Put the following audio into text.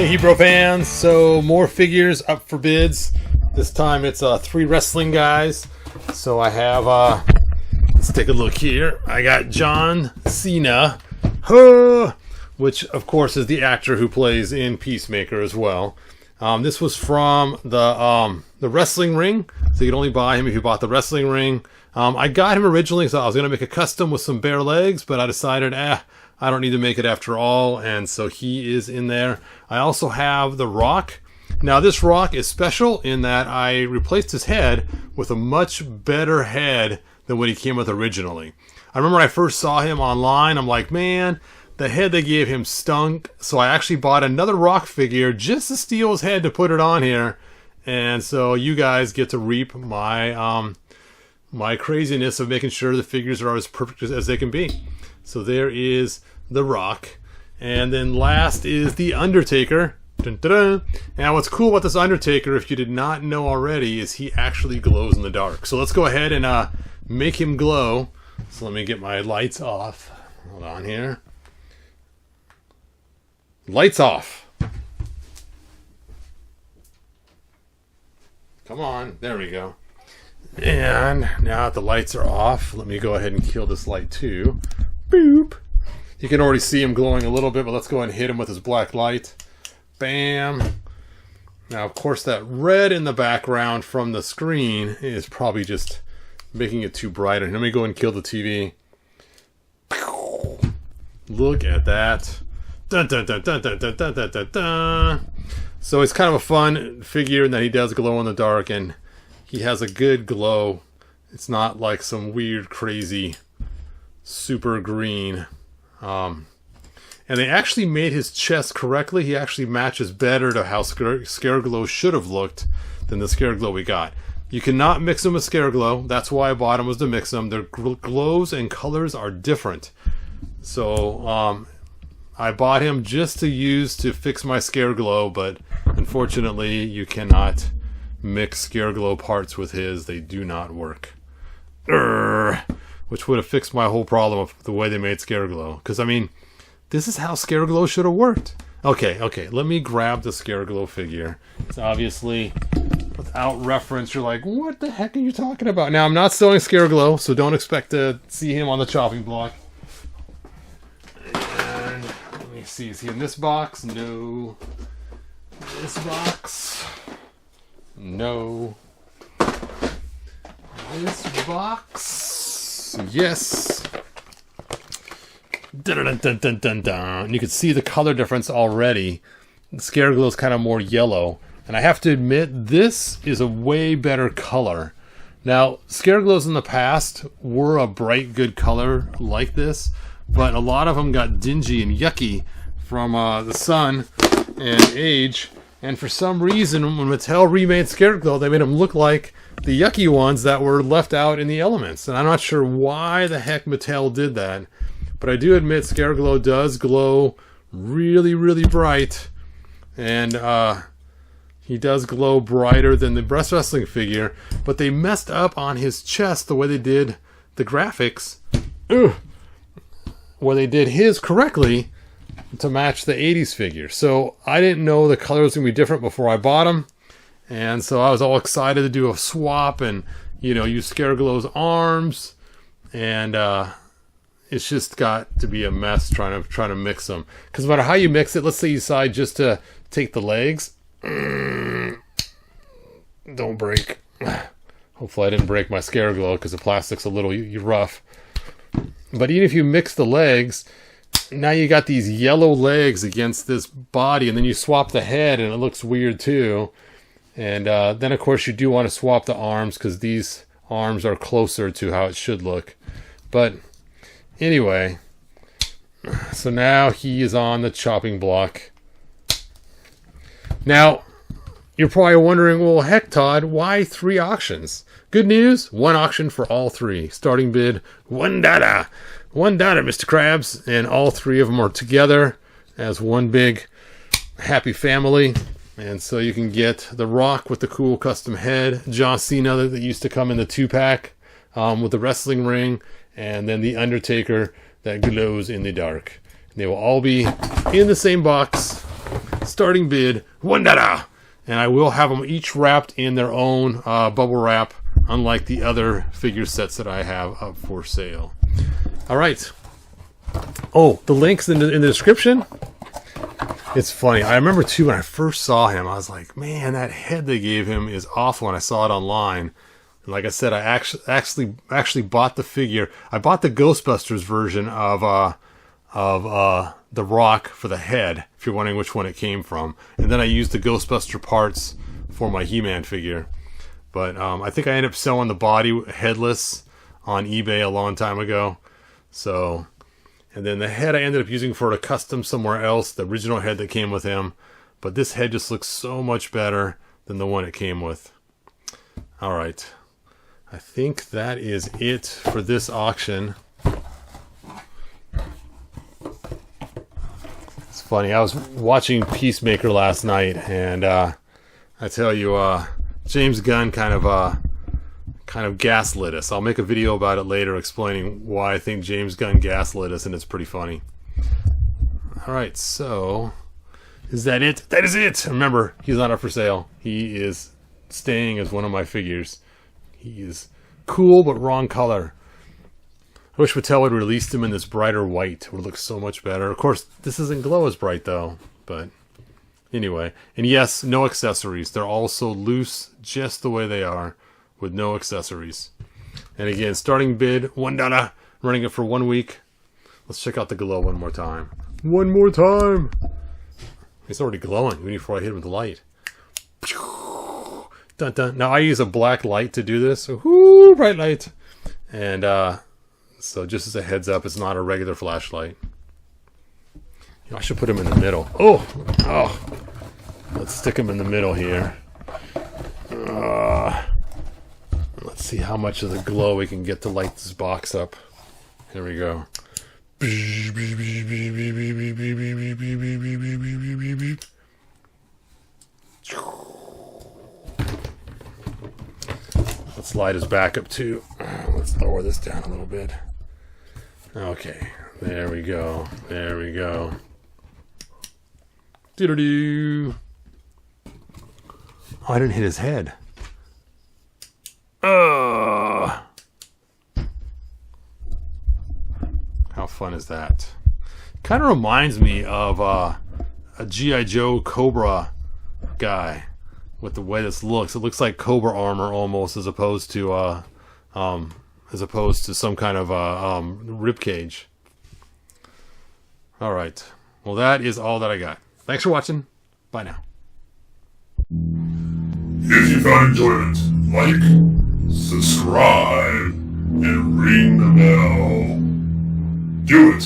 Hey Hebrew fans, so more figures up for bids. This time it's 3 wrestling guys. So I have, let's take a look here. I got John Cena, which of course is the actor who plays in Peacemaker as well. This was from the wrestling ring, so you can only buy him if you bought the wrestling ring. I got him originally, so I was going to make a custom with some bare legs, but I decided, I don't need to make it after all, and so he is in there. I also have the Rock. Now this Rock is special in that I replaced his head with a much better head than what he came with originally. I remember when I first saw him online, I'm like, man, the head they gave him stunk. So I actually bought another Rock figure just to steal his head to put it on here. And so you guys get to reap my my craziness of making sure the figures are as perfect as they can be. So there is the Rock. And then last is the Undertaker. Dun, dun, dun. Now what's cool about this Undertaker, if you did not know already, is he actually glows in the dark. So let's go ahead and make him glow. So let me get my lights off. Hold on here. Lights off. Come on. There we go. And now that the lights are off, let me go ahead and kill this light too. Boop. You can already see him glowing a little bit, but let's go ahead and hit him with his black light. Bam. Now, of course, that red in the background from the screen is probably just making it too bright. And let me go and kill the TV. Look at that. Dun, dun, dun, dun, dun, dun, dun, dun, dun, dun. So it's kind of a fun figure in that he does glow in the dark, and he has a good glow. It's not like some weird, crazy, super green. And they actually made his chest correctly. He actually matches better to how Scareglow should have looked than the Scareglow we got. You cannot mix him with Scareglow. That's why I bought him, was to mix them. Their glows and colors are different. So I bought him just to use to fix my Scareglow, but unfortunately you cannot mix Scareglow parts with his. They do not work. Which would have fixed my whole problem of the way they made Scareglow. Because, I mean, this is how Scareglow should have worked. Okay, let me grab the Scareglow figure. It's obviously, without reference, you're like, what the heck are you talking about? Now, I'm not selling Scareglow, so don't expect to see him on the chopping block. And let me see, is he in this box? No. This box? No. This box? Yes. Dun, dun, dun, dun, dun, dun. And you can see the color difference already. The Scareglow is kind of more yellow. And I have to admit, this is a way better color. Now, Scareglows in the past were a bright, good color like this. But a lot of them got dingy and yucky from the sun and age. And for some reason, when Mattel remade Scareglow, they made them look like the yucky ones that were left out in the elements. And I'm not sure why the heck Mattel did that. But I do admit Scareglow does glow really, really bright. And he does glow brighter than the breast wrestling figure. But they messed up on his chest the way they did the graphics. Where they did his correctly to match the 80s figure. So I didn't know the color was going to be different before I bought him. And so I was all excited to do a swap and, you know, use Scareglow's arms. And it's just got to be a mess trying to mix them. Because no matter how you mix it, let's say you decide just to take the legs. Don't break. Hopefully I didn't break my Scareglow because the plastic's a little rough. But even if you mix the legs, now you got these yellow legs against this body, and then you swap the head and it looks weird too. And then of course you do want to swap the arms because these arms are closer to how it should look. But anyway, so now he is on the chopping block. Now, you're probably wondering, well, heck, Todd, why 3 auctions? Good news, 1 auction for all 3. Starting bid, $1. $1, Mr. Krabs. And all 3 of them are together as one big happy family. And so you can get the Rock with the cool custom head, John Cena that used to come in the 2-pack with the wrestling ring, and then the Undertaker that glows in the dark. They will all be in the same box. starting bid, $1. And I will have them each wrapped in their own bubble wrap, unlike the other figure sets that I have up for sale. All right. Oh, the link's in the description. It's funny. I remember, too, when I first saw him, I was like, man, that head they gave him is awful when I saw it online. And like I said, I actually bought the figure. I bought the Ghostbusters version of The Rock for the head, if you're wondering which one it came from. And then I used the Ghostbuster parts for my He-Man figure. But I think I ended up selling the body headless on eBay a long time ago. So, and then the head I ended up using for a custom somewhere else, the original head that came with him. But this head just looks so much better than the one it came with. All right. I think that is it for this auction. It's funny. I was watching Peacemaker last night, and I tell you, James Gunn kind of gaslit us. I'll make a video about it later, explaining why I think James Gunn gaslit us, and it's pretty funny. All right, so is that it? That is it. Remember, he's not up for sale. He is staying as one of my figures. He is cool, but wrong color. I wish Mattel had released him in this brighter white. It would look so much better. Of course, this doesn't glow as bright, though. But anyway. And yes, no accessories. They're also loose just the way they are, with no accessories. And again, starting bid, $1. Running it for 1 week. Let's check out the glow one more time. One more time! It's already glowing, even before I hit it with the light. Dun, dun. Now, I use a black light to do this. So, whoo, bright light. And so just as a heads up, it's not a regular flashlight. You know, I should put him in the middle. Oh. Let's stick him in the middle here. Let's see how much of the glow we can get to light this box up. Here we go. Let's light his back up too. Let's lower this down a little bit. Okay, there we go. There we go. Doo-doo-doo. Oh, I didn't hit his head. How fun is that? Kind of reminds me of a G.I. Joe Cobra guy. With the way this looks, it looks like Cobra armor almost, as opposed to some kind of rib cage. All right, well, that is all that I got. Thanks for watching. Bye now. If you found enjoyment, like, subscribe, and ring the bell. Do it.